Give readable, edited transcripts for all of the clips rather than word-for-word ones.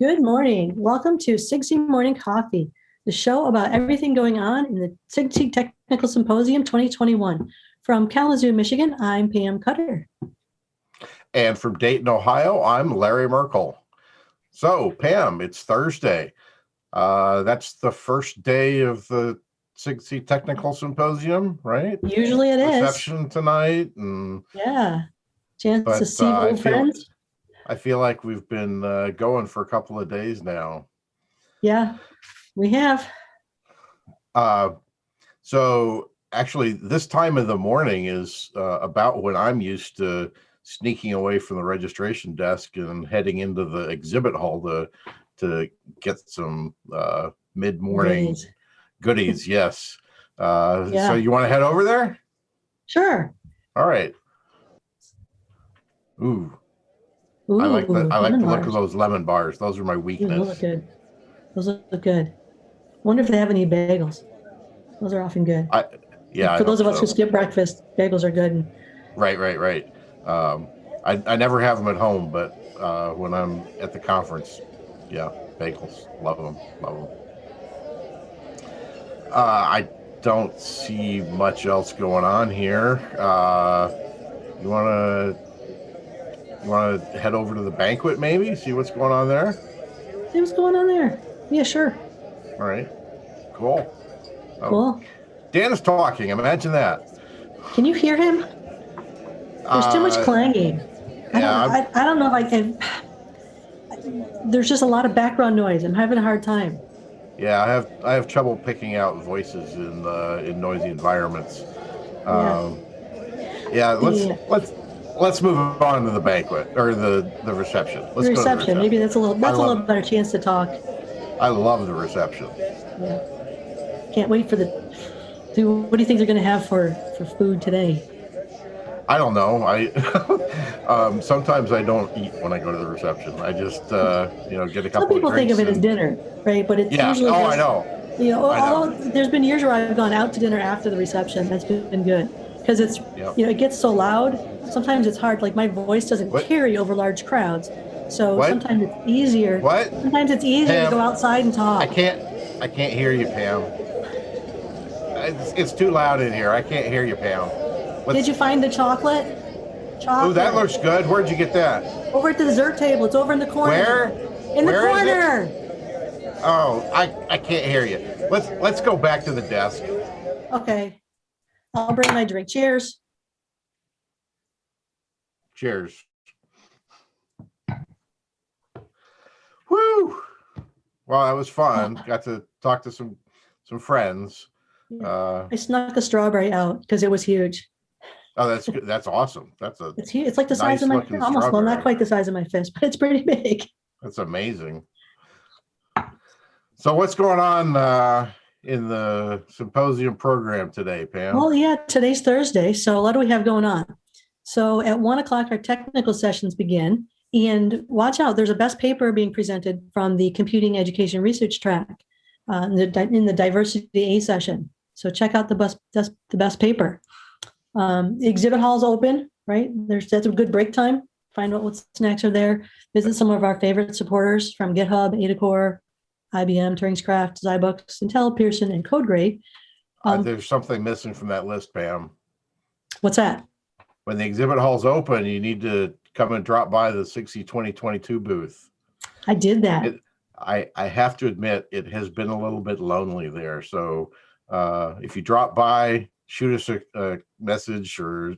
Good morning. Welcome to SIGCSE Morning Coffee, the show about everything going on in the SIGCSE Technical Symposium 2021. From Kalamazoo, Michigan, I'm Pam Cutter. And from Dayton, Ohio, I'm Larry Merkel. So, Pam, it's Thursday. That's the first day of the SIGCSE Technical Symposium, right? Usually it is. Reception tonight. And yeah. Chance to see old friends. I feel like we've been going for a couple of days now. Yeah, we have. So actually, this time of the morning is about when I'm used to sneaking away from the registration desk and heading into the exhibit hall to get some mid-morning goodies. Yes. So you want to head over there? Sure. All right. Ooh. I like the look of those lemon bars. Those are my weakness. Those look good. Those look good. Wonder if they have any bagels. Those are often good. For those of us who skip breakfast, bagels are good. Right. I never have them at home, but when I'm at the conference, yeah, bagels. Love them. I don't see much else going on here. You want to head over to the banquet, maybe? See what's going on there? See what's going on there. Yeah, sure. All right. Cool. Cool. Dan is talking. Imagine that. Can you hear him? There's too much clanging. I don't know if I can. There's just a lot of background noise. I'm having a hard time. Yeah, I have trouble picking out voices in noisy environments. Let's move on to the banquet or the reception. Let's go to the reception. Maybe that's a little better chance to talk. I love the reception. Yeah. Can't wait for what do you think they're going to have for food today? I don't know. Sometimes I don't eat when I go to the reception. I just get a couple. Some people think of it as dinner, right? But it's usually I know. Although there's been years where I've gone out to dinner after the reception. That's been good because it's it gets so loud. Sometimes it's hard. Like my voice doesn't carry over large crowds, so sometimes it's easier. Sometimes it's easier Pam, to go outside and talk. I can't hear you, Pam. It's too loud in here. I can't hear you, Pam. Did you find the chocolate? Oh, that looks good. Where'd you get that? Over at the dessert table. It's over in the corner. Where? In the corner. Oh, I can't hear you. Let's go back to the desk. Okay. I'll bring my drink. Cheers. Cheers. Woo! Well, that was fun. Got to talk to some friends. I snuck a strawberry out because it was huge. Oh, that's good. That's awesome. It's huge. It's like the size of my fist. Almost, well, not quite the size of my fist, but it's pretty big. That's amazing. So what's going on in the symposium program today, Pam? Well, yeah, today's Thursday, so what do we have going on? So at 1:00, our technical sessions begin, and watch out, there's a best paper being presented from the computing education research track in the diversity A session. So check out the best paper. Exhibit hall's open, right? That's a good break time. Find out what snacks are there. Visit some of our favorite supporters from GitHub, AdaCore, IBM, Turing's Craft, Zybooks, Intel, Pearson, and CodeGrade. There's something missing from that list, Pam. What's that? When the exhibit hall's open, you need to come and drop by the SIGCSE 2022 booth. I did that. I have to admit, it has been a little bit lonely there. So if you drop by, shoot us a message or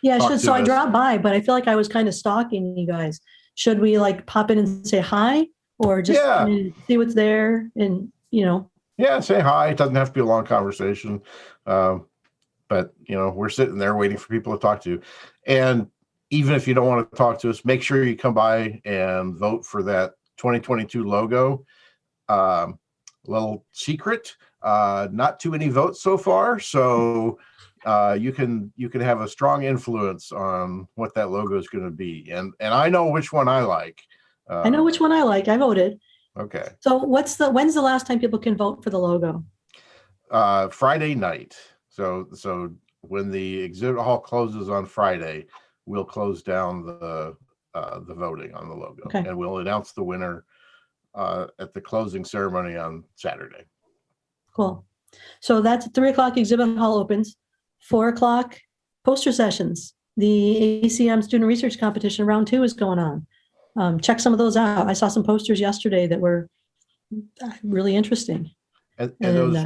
So I dropped by, but I feel like I was kind of stalking you guys. Should we pop in and say hi, or just see what's there and say hi. It doesn't have to be a long conversation, but we're sitting there waiting for people to talk to. And even if you don't want to talk to us, make sure you come by and vote for that 2022 logo. Little secret. Not too many votes so far, so you can have a strong influence on what that logo is going to be. And I know which one I like. I know which one I like. I voted. Okay. So when's the last time people can vote for the logo? Friday night. So when the exhibit hall closes on Friday, we'll close down the voting on the logo, and we'll announce the winner at the closing ceremony on Saturday. Cool. So that's 3:00 exhibit hall opens, 4:00 poster sessions. The ACM student research competition round 2 is going on. Check some of those out. I saw some posters yesterday that were really interesting. And those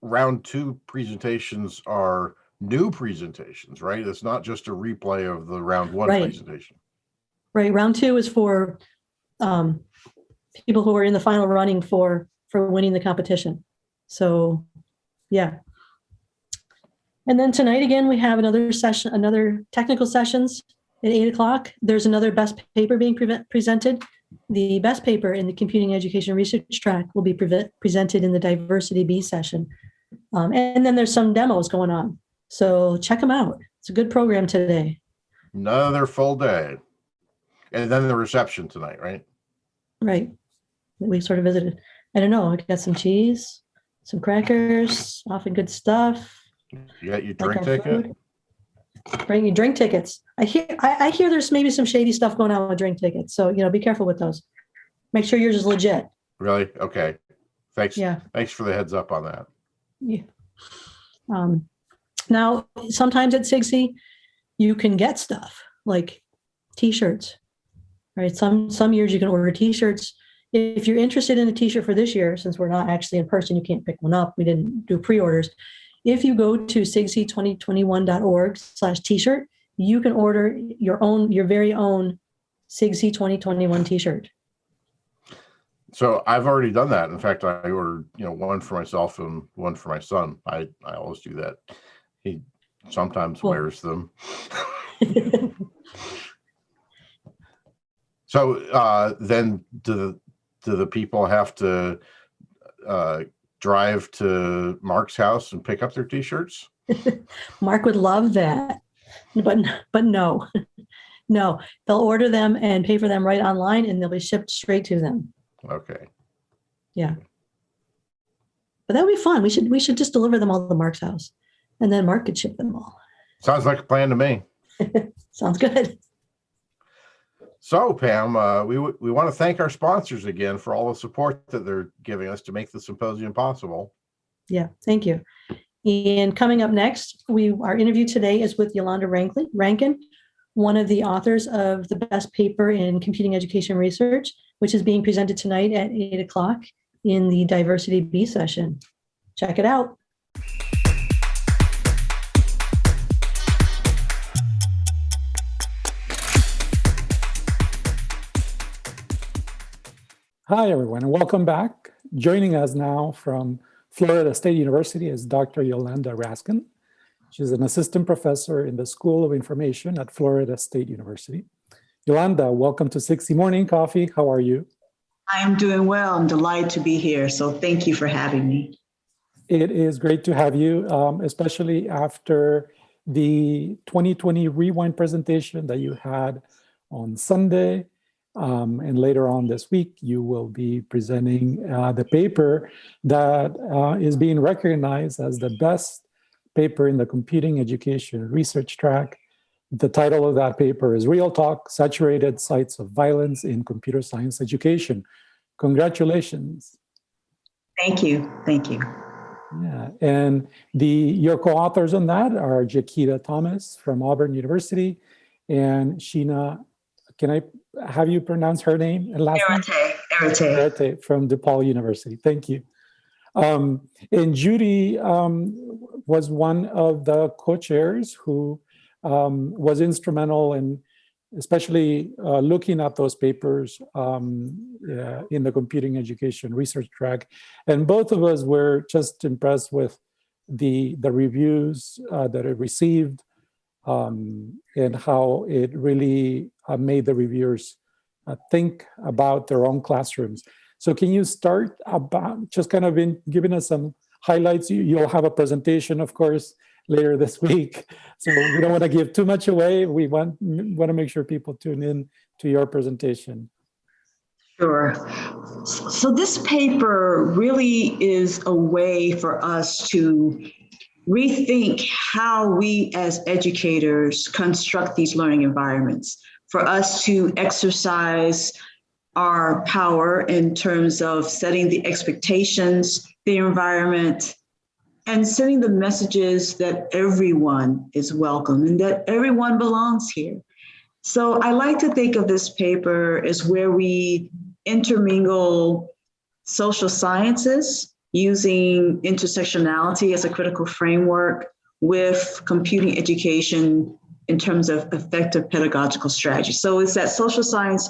round 2 presentations are new presentations, right? It's not just a replay of the round 1 presentation. Right. Round 2 is for people who are in the final running for winning the competition. So, yeah. And then tonight again, we have another session, another technical sessions at 8:00. There's another best paper being presented. The best paper in the computing education research track will be presented in the diversity B session. And then there's some demos going on. So check them out. It's a good program today. Another full day. And then the reception tonight, right? Right. We sort of visited. I don't know. I got some cheese, some crackers, often good stuff. You got your drink ticket? Bring your drink tickets. I hear there's maybe some shady stuff going on with drink tickets. So, be careful with those. Make sure yours is legit. Really? Okay. Thanks. Yeah. Thanks for the heads up on that. Yeah. Now, sometimes at SIGCSE, you can get stuff like T-shirts, right? Some years you can order T-shirts. If you're interested in a T-shirt for this year, since we're not actually in person, you can't pick one up. We didn't do pre-orders. If you go to sigsc2021.org/T-shirt, you can order your very own SIGCSE 2021 T-shirt. So I've already done that. In fact, I ordered, one for myself and one for my son. I always do that. He sometimes wears them. So then do the people have to drive to Mark's house and pick up their T-shirts? Mark would love that, but no, they'll order them and pay for them right online, and they'll be shipped straight to them. Okay. Yeah, but that would be fun. We should just deliver them all to Mark's house, and then Mark could ship them all. Sounds like a plan to me. Sounds good. So, Pam, we want to thank our sponsors again for all the support that they're giving us to make the symposium possible. Yeah, thank you. And coming up next, our interview today is with Yolanda Rankin, one of the authors of the best paper in computing education research, which is being presented tonight at 8:00 in the Diversity B session. Check it out. Hi, everyone, and welcome back. Joining us now from Florida State University is Dr. Yolanda Rankin. She's an assistant professor in the School of Information at Florida State University. Yolanda, welcome to 60 Morning Coffee. How are you? I am doing well. I'm delighted to be here. So thank you for having me. It is great to have you, especially after the 2020 Rewind presentation that you had on Sunday. And later on this week, you will be presenting the paper that is being recognized as the best paper in the computing education research track. The title of that paper is Real Talk: Saturated Sites of Violence in Computer Science Education. Congratulations. Thank you. Thank you. Yeah, and your co-authors on that are Jakita Thomas from Auburn University and Sheena. Can I have you pronounce her name and last name? Erete from DePaul University. Thank you. And Judy was one of the co-chairs who was instrumental in especially looking at those papers in the computing education research track. And both of us were just impressed with the reviews that it received, and how it really made the reviewers think about their own classrooms. So can you start about just kind of giving us some highlights? You'll have a presentation, of course, later this week. So we don't want to give too much away. We want to make sure people tune in to your presentation. Sure. So this paper really is a way for us to rethink how we as educators construct these learning environments, for us to exercise our power in terms of setting the expectations, the environment, and sending the messages that everyone is welcome and that everyone belongs here. So I like to think of this paper as where we intermingle social sciences using intersectionality as a critical framework with computing education in terms of effective pedagogical strategy. So it's that social science,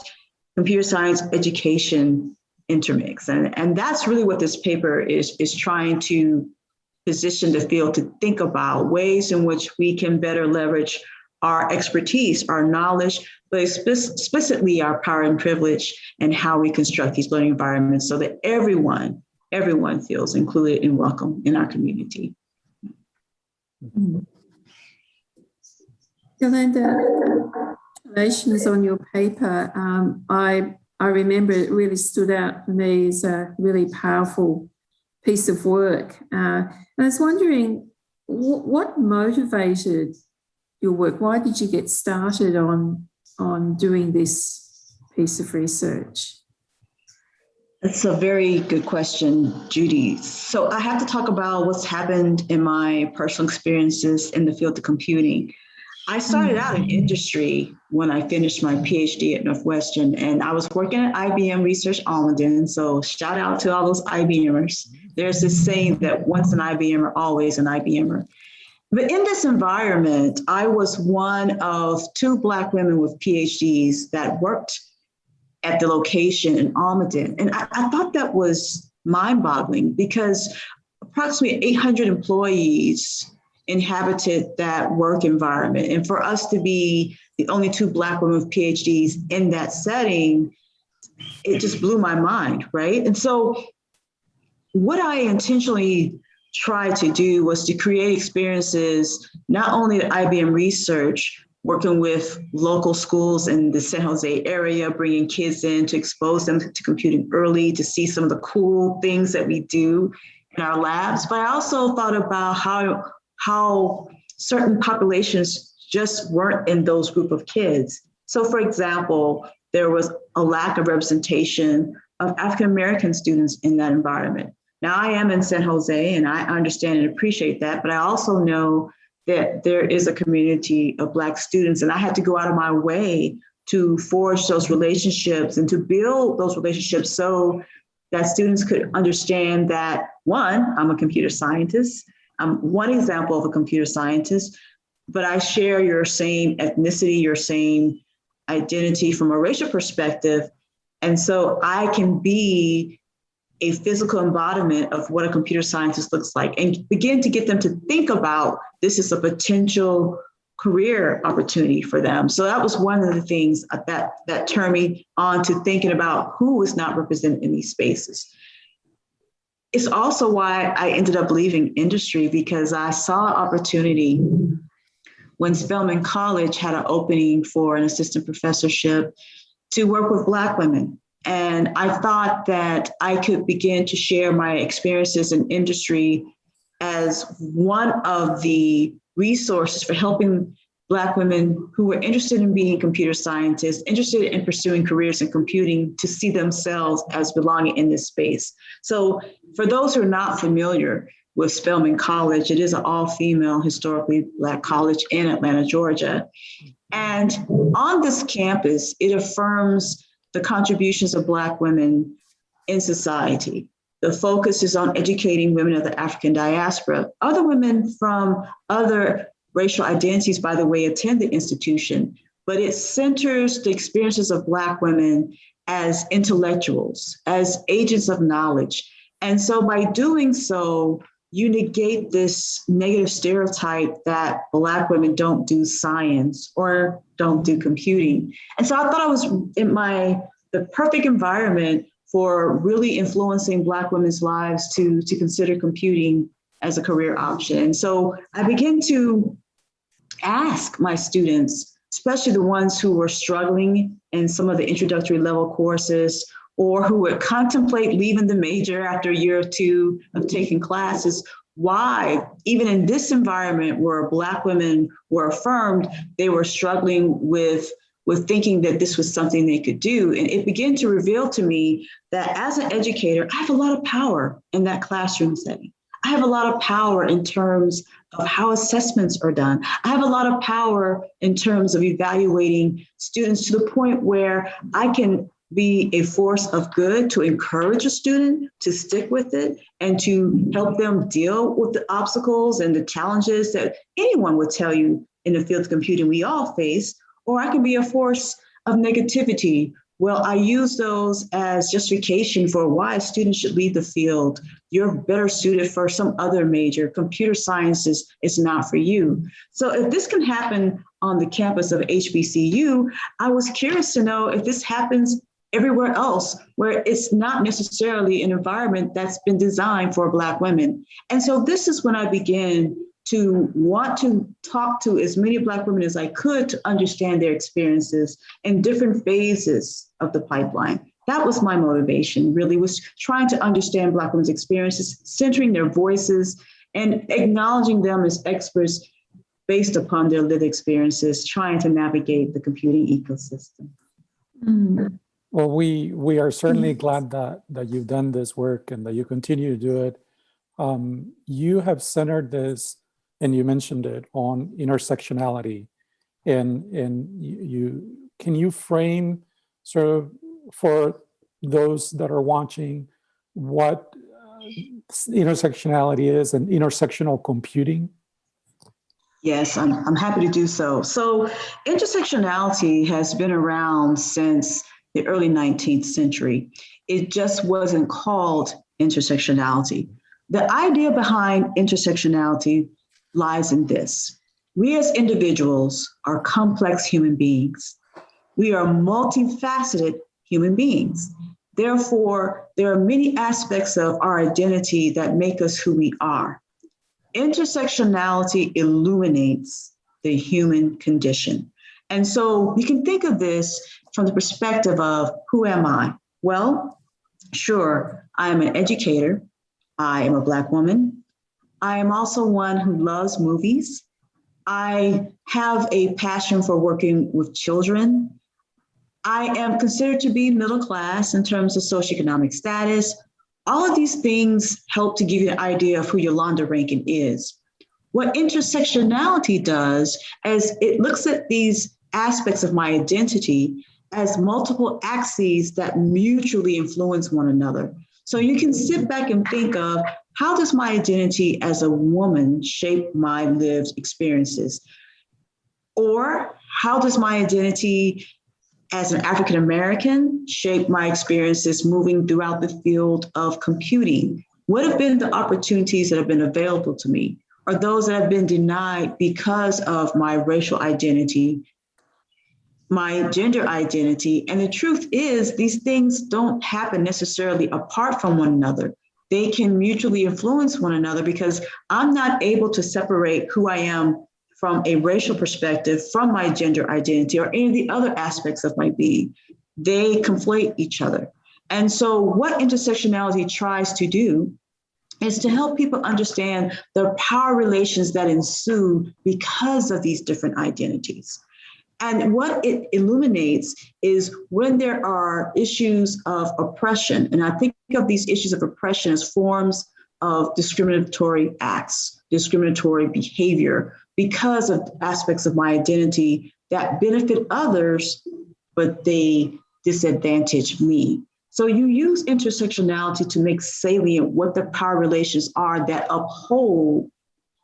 computer science education intermix. And that's really what this paper is trying to position the field to think about ways in which we can better leverage our expertise, our knowledge, but explicitly our power and privilege and how we construct these learning environments so that everyone feels included and welcome in our community. Yolanda, congratulations on your paper. I remember it really stood out for me as a really powerful piece of work. And I was wondering, what motivated your work? Why did you get started on doing this piece of research? That's a very good question, Judy. So I have to talk about what's happened in my personal experiences in the field of computing. I started out in industry when I finished my PhD at Northwestern, and I was working at IBM Research Almaden. So shout out to all those IBMers. There's this saying that once an IBMer, always an IBMer. But in this environment, I was one of 2 Black women with PhDs that worked at the location in Almaden. And I thought that was mind-boggling because approximately 800 employees inhabited that work environment. And for us to be the only 2 Black women with PhDs in that setting, it just blew my mind, right? And so what I intentionally tried to do was to create experiences, not only at IBM Research, working with local schools in the San Jose area, bringing kids in to expose them to computing early, to see some of the cool things that we do in our labs. But I also thought about how certain populations just weren't in those group of kids. So for example, there was a lack of representation of African-American students in that environment. Now I am in San Jose and I understand and appreciate that, but I also know that there is a community of Black students and I had to go out of my way to forge those relationships and to build those relationships so that students could understand that, one, I'm a computer scientist. I'm one example of a computer scientist, but I share your same ethnicity, your same identity from a racial perspective. And so I can be a physical embodiment of what a computer scientist looks like and begin to get them to think about this is a potential career opportunity for them. So that was one of the things that turned me on to thinking about who is not represented in these spaces. It's also why I ended up leaving industry, because I saw opportunity when Spelman College had an opening for an assistant professorship to work with Black women. And I thought that I could begin to share my experiences in industry as one of the resources for helping Black women who were interested in being computer scientists, interested in pursuing careers in computing, to see themselves as belonging in this space. So for those who are not familiar with Spelman College, it is an all-female, historically Black college in Atlanta, Georgia. And on this campus, it affirms the contributions of Black women in society. The focus is on educating women of the African diaspora. Other women from other racial identities, by the way, attend the institution, but it centers the experiences of Black women as intellectuals, as agents of knowledge. And so by doing so, you negate this negative stereotype that Black women don't do science or don't do computing. And so I thought I was in the perfect environment for really influencing Black women's lives to consider computing as a career option. And so I began to ask my students, especially the ones who were struggling in some of the introductory level courses, or who would contemplate leaving the major after a year or 2 of taking classes, why, even in this environment where Black women were affirmed, they were struggling with with thinking that this was something they could do. And it began to reveal to me that as an educator, I have a lot of power in that classroom setting. I have a lot of power in terms of how assessments are done. I have a lot of power in terms of evaluating students to the point where I can be a force of good to encourage a student to stick with it and to help them deal with the obstacles and the challenges that anyone would tell you in the field of computing we all face. Or I can be a force of negativity. Well, I use those as justification for why a student should leave the field. You're better suited for some other major. Computer science is not for you. So if this can happen on the campus of HBCU, I was curious to know if this happens everywhere else where it's not necessarily an environment that's been designed for Black women. And so this is when I began to want to talk to as many Black women as I could to understand their experiences in different phases of the pipeline. That was my motivation, really, was trying to understand Black women's experiences, centering their voices and acknowledging them as experts based upon their lived experiences, trying to navigate the computing ecosystem. Mm. Well, we are certainly glad that you've done this work and that you continue to do it. You have centered this, and you mentioned it, on intersectionality. And you can you frame sort of for those that are watching what intersectionality is and intersectional computing? Yes, I'm happy to do so. So intersectionality has been around since the early 19th century. It just wasn't called intersectionality. The idea behind intersectionality lies in this. We as individuals are complex human beings. We are multifaceted human beings. Therefore, there are many aspects of our identity that make us who we are. Intersectionality illuminates the human condition. And so you can think of this from the perspective of, who am I? Well, sure, I am an educator. I am a Black woman. I am also one who loves movies. I have a passion for working with children. I am considered to be middle class in terms of socioeconomic status. All of these things help to give you an idea of who Yolanda Rankin is. What intersectionality does is it looks at these aspects of my identity as multiple axes that mutually influence one another. So you can sit back and think of, how does my identity as a woman shape my lived experiences? Or how does my identity as an African American shape my experiences moving throughout the field of computing? What have been the opportunities that have been available to me? Or those that have been denied because of my racial identity, my gender identity? And the truth is, these things don't happen necessarily apart from one another. They can mutually influence one another, because I'm not able to separate who I am from a racial perspective from my gender identity or any of the other aspects of my being. They conflate each other. And so what intersectionality tries to do is to help people understand the power relations that ensue because of these different identities. And what it illuminates is when there are issues of oppression, and I think of these issues of oppression as forms of discriminatory acts, discriminatory behavior, because of aspects of my identity that benefit others, but they disadvantage me. So you use intersectionality to make salient what the power relations are that uphold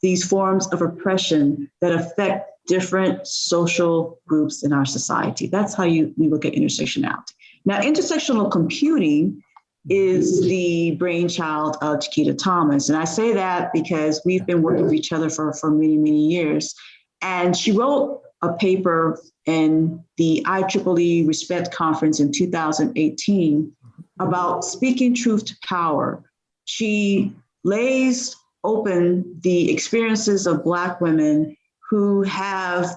these forms of oppression that affect different social groups in our society. That's how we look at intersectionality. Now, intersectional computing is the brainchild of Jakita Thomas. And I say that because we've been working with each other for many, many years. And she wrote a paper in the IEEE Respect Conference in 2018 about speaking truth to power. She lays open the experiences of Black women who have,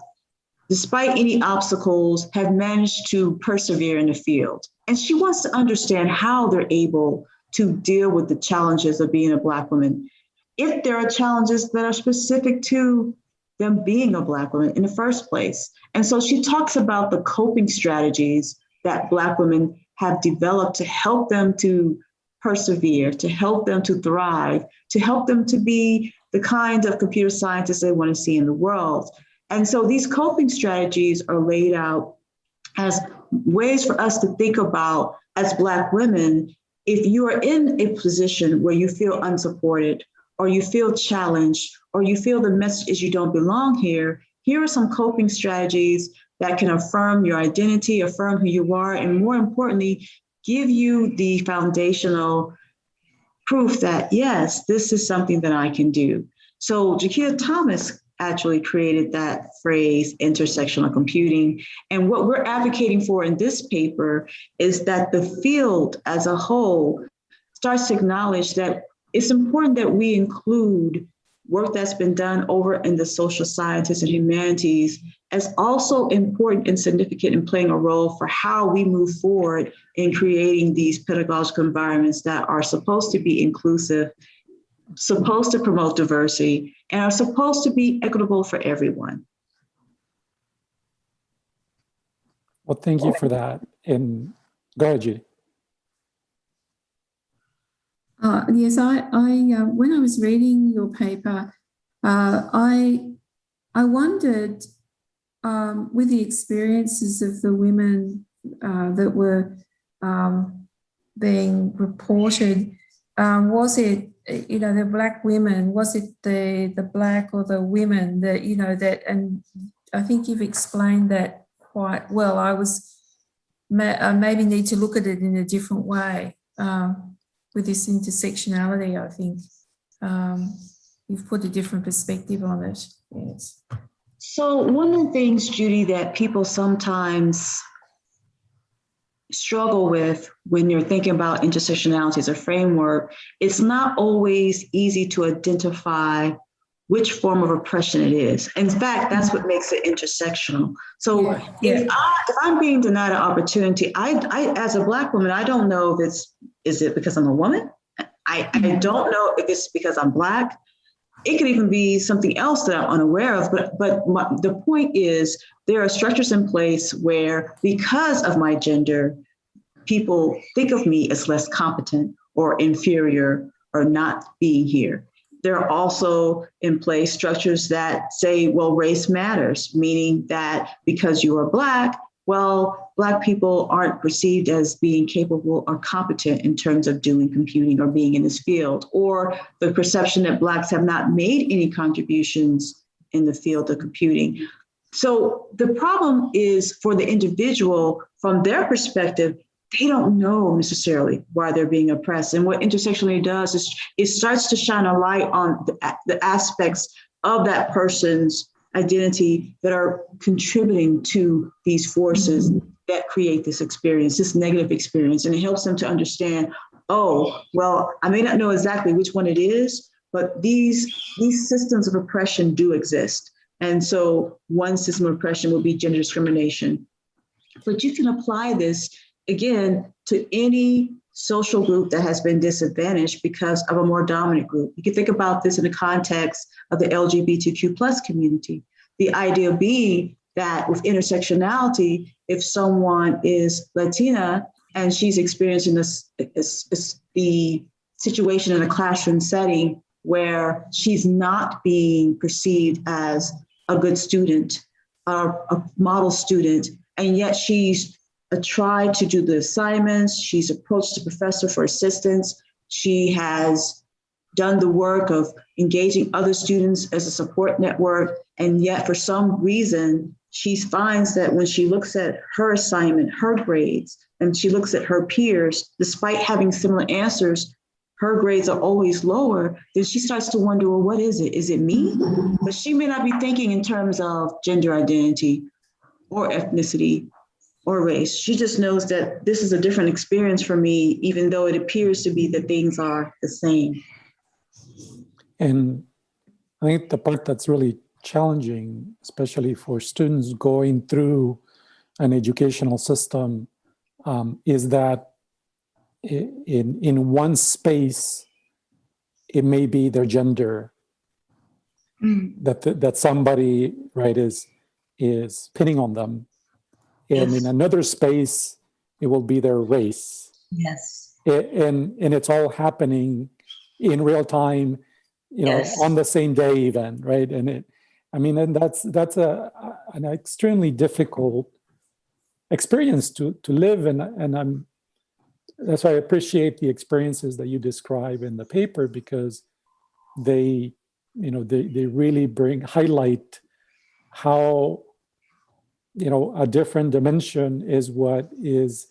despite any obstacles, have managed to persevere in the field. And she wants to understand how they're able to deal with the challenges of being a Black woman. If there are challenges that are specific to them being a Black woman in the first place. And so she talks about the coping strategies that Black women have developed to help them to persevere, to help them to thrive, to help them to be the kind of computer scientists they want to see in the world. And so these coping strategies are laid out as ways for us to think about as Black women. If you are in a position where you feel unsupported, or you feel challenged, or you feel the message is you don't belong here, here are some coping strategies that can affirm your identity, affirm who you are, and more importantly, give you the foundational proof that, yes, this is something that I can do. So Jakita Thomas actually created that phrase, intersectional computing. And what we're advocating for in this paper is that the field as a whole starts to acknowledge that it's important that we include work that's been done over in the social sciences and humanities as also important and significant in playing a role for how we move forward in creating these pedagogical environments that are supposed to be inclusive, supposed to promote diversity, and are supposed to be equitable for everyone. Well, thank you for that. And go ahead, Judy. Yes, I when I was reading your paper, I wondered with the experiences of the women that were being reported, was it, the Black women, was it the Black or the women that, that, and I think you've explained that quite well. I was maybe need to look at it in a different way. With this intersectionality, I think you've put a different perspective on it. Yes. So one of the things, Judy, that people sometimes struggle with when you're thinking about intersectionality as a framework, it's not always easy to identify which form of oppression it is. In fact, that's what makes it intersectional. So if I'm being denied an opportunity, I as a Black woman, I don't know if is it because I'm a woman? I don't know if it's because I'm Black. It could even be something else that I'm unaware of. But the point is, there are structures in place where, because of my gender, people think of me as less competent or inferior or not being here. There are also in place structures that say, well, race matters, meaning that because you are Black, well, Black people aren't perceived as being capable or competent in terms of doing computing or being in this field, or the perception that Blacks have not made any contributions in the field of computing. So the problem is for the individual, from their perspective, they don't know necessarily why they're being oppressed. And what intersectionality does is it starts to shine a light on the aspects of that person's identity that are contributing to these forces that create this experience, this negative experience. And it helps them to understand, oh, well, I may not know exactly which one it is, but these systems of oppression do exist. And so one system of oppression will be gender discrimination. But you can apply this, again, to any social group that has been disadvantaged because of a more dominant group. You can think about this in the context of the LGBTQ plus community. The idea being that with intersectionality, if someone is Latina and she's experiencing the situation in a classroom setting where she's not being perceived as a good student or a model student, and yet she's tried to do the assignments, she's approached the professor for assistance, she has done the work of engaging other students as a support network, and yet for some reason, she finds that when she looks at her assignment, her grades, and she looks at her peers, despite having similar answers, her grades are always lower, then she starts to wonder, well, what is it? Is it me? But she may not be thinking in terms of gender identity or ethnicity or race. She just knows that this is a different experience for me, even though it appears to be that things are the same. And I think the part that's really challenging, especially for students going through an educational system, is that in one space, it may be their gender, that somebody, right, is pinning on them, and in another space it will be their race. Yes. And it's all happening in real time, on the same day even, right? And that's an extremely difficult experience to live, and that's why I appreciate the experiences that you describe in the paper, because they really highlight how a different dimension is what is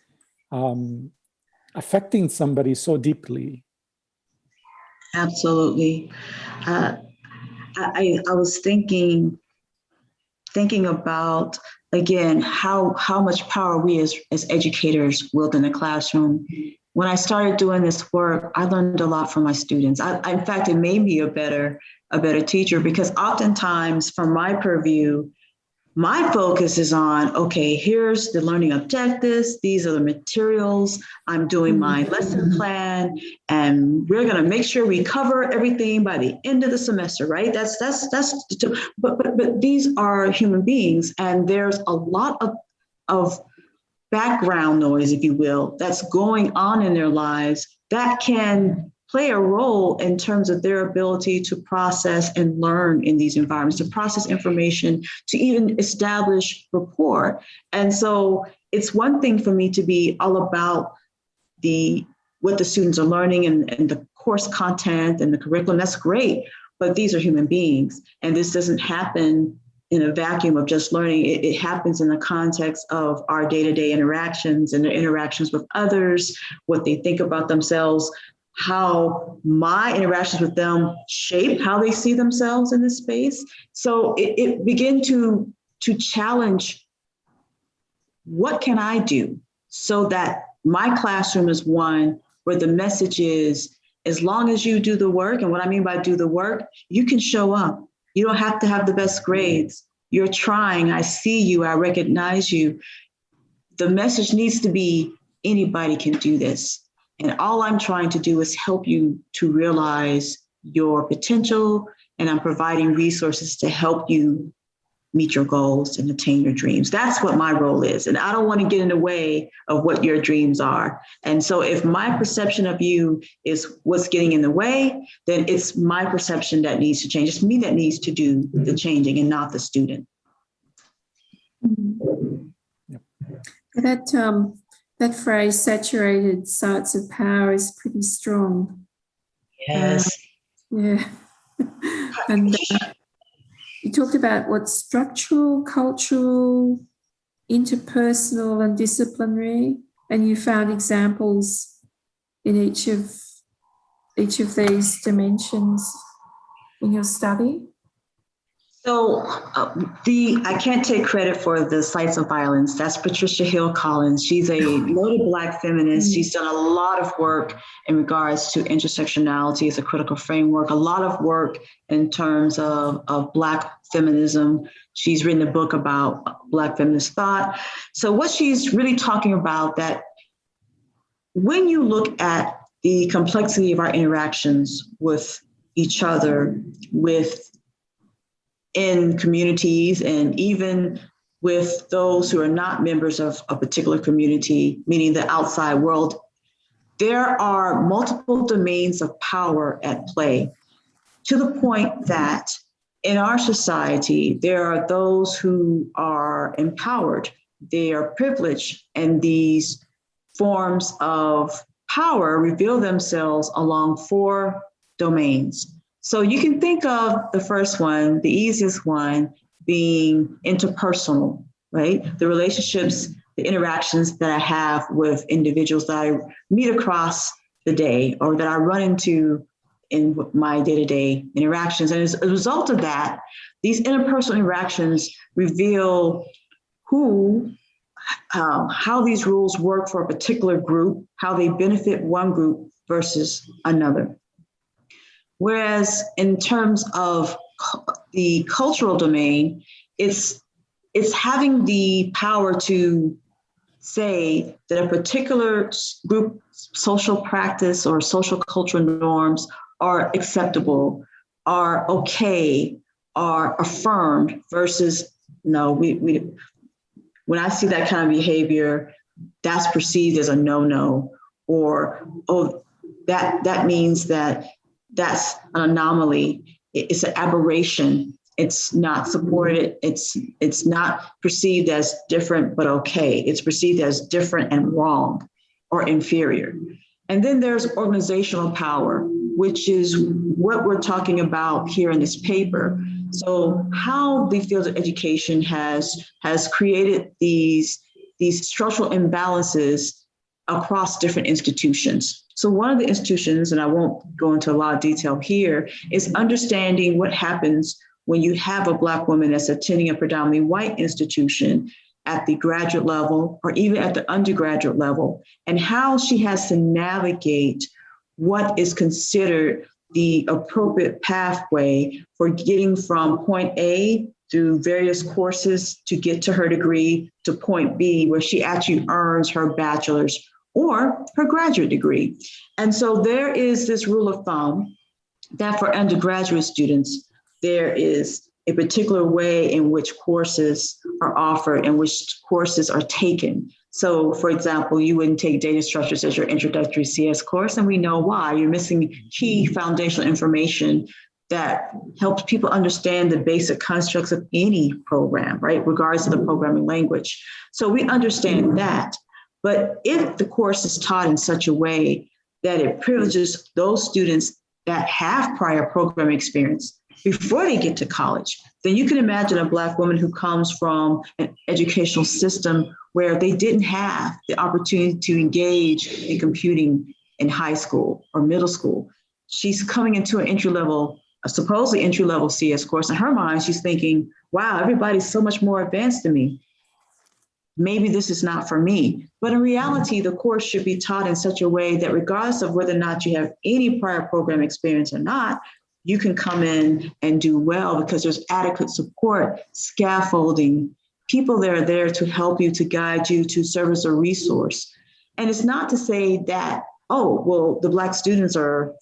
affecting somebody so deeply. Absolutely. I was thinking about, again, how much power we as educators wield in the classroom. When I started doing this work, I learned a lot from my students. In fact, it made me a better teacher, because oftentimes from my purview, my focus is on, okay, here's the learning objectives. These are the materials. I'm doing my lesson plan, and we're going to make sure we cover everything by the end of the semester, right? But these are human beings, and there's a lot of background noise, if you will, that's going on in their lives that can play a role in terms of their ability to process and learn in these environments, to process information, to even establish rapport. And so it's one thing for me to be all about what the students are learning and the course content and the curriculum. That's great, but these are human beings, and this doesn't happen in a vacuum of just learning. It happens in the context of our day-to-day interactions and their interactions with others, what they think about themselves, how my interactions with them shape how they see themselves in this space. So it began to challenge, what can I do so that my classroom is one where the message is, as long as you do the work, and what I mean by do the work, you can show up. You don't have to have the best grades. You're trying. I see you. I recognize you. The message needs to be, anybody can do this. And all I'm trying to do is help you to realize your potential, and I'm providing resources to help you meet your goals and attain your dreams. That's what my role is. And I don't want to get in the way of what your dreams are. And so if my perception of you is what's getting in the way, then it's my perception that needs to change. It's me that needs to do the changing and not the student. That phrase, saturated sites of power, is pretty strong. Yes. Yeah. And you talked about what structural, cultural, interpersonal, and disciplinary, and you found examples in each of these dimensions in your study. So I can't take credit for the sites of violence. That's Patricia Hill Collins. She's a noted Black feminist. She's done a lot of work in regards to intersectionality as a critical framework, a lot of work in terms of Black feminism. She's written a book about Black feminist thought. So what she's really talking about, that when you look at the complexity of our interactions with each other, in communities, and even with those who are not members of a particular community, meaning the outside world, there are multiple domains of power at play, to the point that in our society, there are those who are empowered, they are privileged, and these forms of power reveal themselves along 4 domains. So you can think of the first one, the easiest one, being interpersonal, right? The relationships, the interactions that I have with individuals that I meet across the day, or that I run into in my day-to-day interactions. And as a result of that, these interpersonal interactions reveal how these rules work for a particular group, how they benefit one group versus another. Whereas in terms of the cultural domain, it's having the power to say that a particular group social practice or social cultural norms are acceptable, are okay, are affirmed versus no, when I see that kind of behavior, that's perceived as a no-no, or, oh, that means that that's an anomaly. It's an aberration. It's not supported. It's not perceived as different, but okay. It's perceived as different and wrong or inferior. And then there's organizational power, which is what we're talking about here in this paper. So how the field of education has created these structural imbalances across different institutions. So one of the institutions, and I won't go into a lot of detail here, is understanding what happens when you have a Black woman that's attending a predominantly white institution at the graduate level or even at the undergraduate level, and how she has to navigate what is considered the appropriate pathway for getting from point A through various courses to get to her degree to point B, where she actually earns her bachelor's or her graduate degree. And so there is this rule of thumb that for undergraduate students, there is a particular way in which courses are offered and which courses are taken. So for example, you wouldn't take data structures as your introductory CS course, and we know why. You're missing key foundational information that helps people understand the basic constructs of any program, right? Regardless of the programming language. So we understand that. But if the course is taught in such a way that it privileges those students that have prior programming experience before they get to college, then you can imagine a Black woman who comes from an educational system where they didn't have the opportunity to engage in computing in high school or middle school. She's coming into an a supposedly entry-level CS course. In her mind, she's thinking, wow, everybody's so much more advanced than me. Maybe this is not for me. But in reality, the course should be taught in such a way that regardless of whether or not you have any prior program experience or not, you can come in and do well because there's adequate support, scaffolding, people that are there to help you, to guide you, to serve as a resource. And it's not to say that, oh, well, the Black students are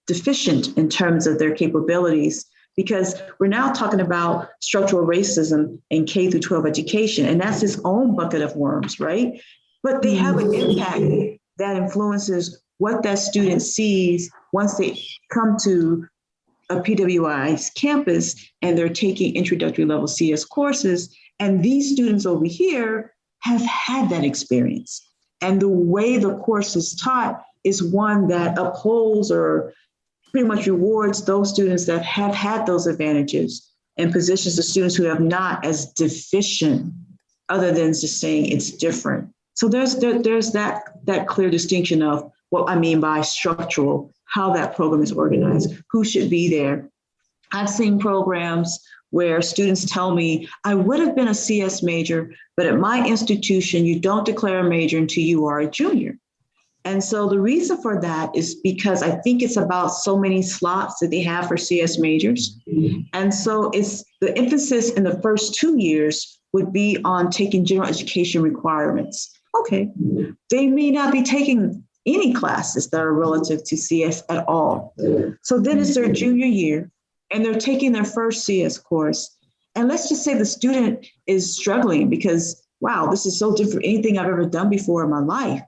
deficient in terms of their capabilities, because we're now talking about structural racism in K through 12 education, and that's its own bucket of worms, right? But they have an impact that influences what that student sees once they come to a PWI's campus and they're taking introductory level CS courses. And these students over here have had that experience. And the way the course is taught is one that upholds or pretty much rewards those students that have had those advantages and positions the students who have not as deficient, other than just saying it's different. So there's that clear distinction of what I mean by structural, how that program is organized, who should be there. I've seen programs where students tell me, I would have been a CS major, but at my institution, you don't declare a major until you are a junior. And so the reason for that is because I think it's about so many slots that they have for CS majors. And so it's the emphasis in the first 2 years would be on taking general education requirements. Okay, they may not be taking any classes that are relative to CS at all. So then it's their junior year and they're taking their first CS course. And let's just say the student is struggling because, wow, this is so different from anything I've ever done before in my life.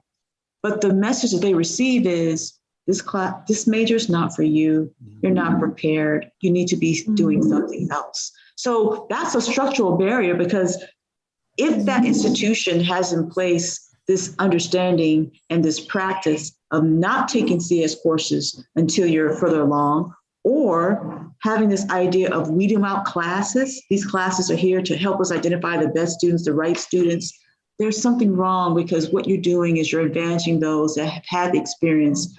But the message that they receive is, this major is not for you. You're not prepared. You need to be doing something else. So that's a structural barrier, because if that institution has in place this understanding and this practice of not taking CS courses until you're further along, or having this idea of weeding out classes, these classes are here to help us identify the best students, the right students, there's something wrong, because what you're doing is you're advantaging those that have had the experience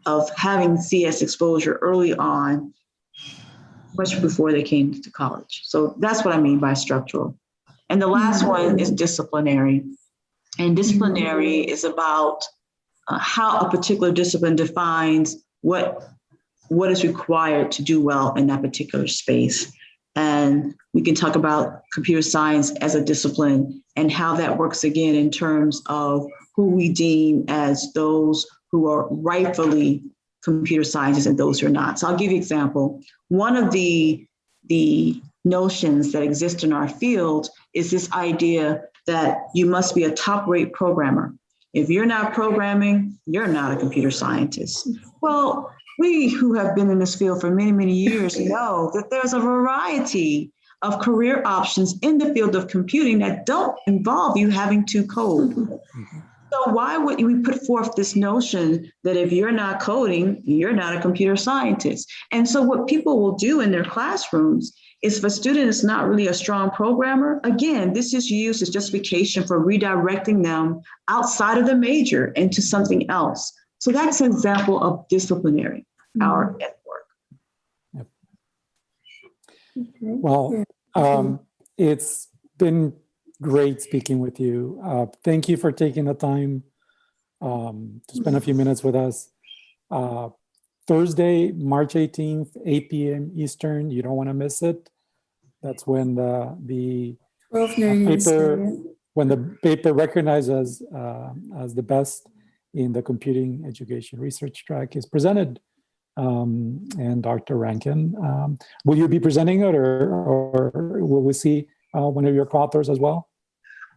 of having CS exposure early on, much before they came to college. So that's what I mean by structural. And the last one is disciplinary. And disciplinary is about how a particular discipline defines what is required to do well in that particular space. And we can talk about computer science as a discipline and how that works again in terms of who we deem as those who are rightfully computer scientists and those who are not. So I'll give you an example. One of the notions that exist in our field is this idea that you must be a top-rate programmer. If you're not programming, you're not a computer scientist. Well, we who have been in this field for many, many years know that there's a variety of career options in the field of computing that don't involve you having to code. So why would we put forth this notion that if you're not coding, you're not a computer scientist? And so what people will do in their classrooms is, if a student is not really a strong programmer, again, this is used as justification for redirecting them outside of the major into something else. So that's an example of disciplinary power at work. Yep. Okay. Well, it's been great speaking with you. Thank you for taking the time to spend a few minutes with us. Thursday, March 18th, 8 p.m. Eastern. You don't want to miss it. That's when the 12 noon Eastern. when the paper recognizes as the best in the computing education research track is presented. And Dr. Rankin, will you be presenting it, or will we see one of your co-authors as well?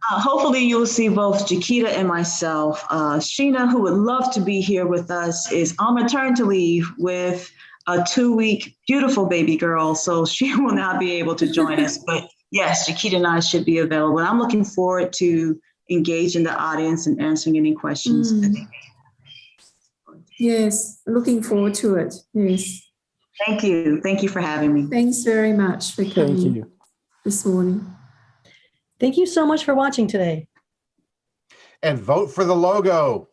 Hopefully you'll see both Jakita and myself. Sheena, who would love to be here with us, is on maternity leave with a 2-week beautiful baby girl, so she will not be able to join us. But yes, Jakita and I should be available. I'm looking forward to engaging the audience and answering any questions that they may have. Yes, looking forward to it. Yes. Thank you. Thank you for having me. Thanks very much for coming Thank you this morning. Thank you so much for watching today. And vote for the logo.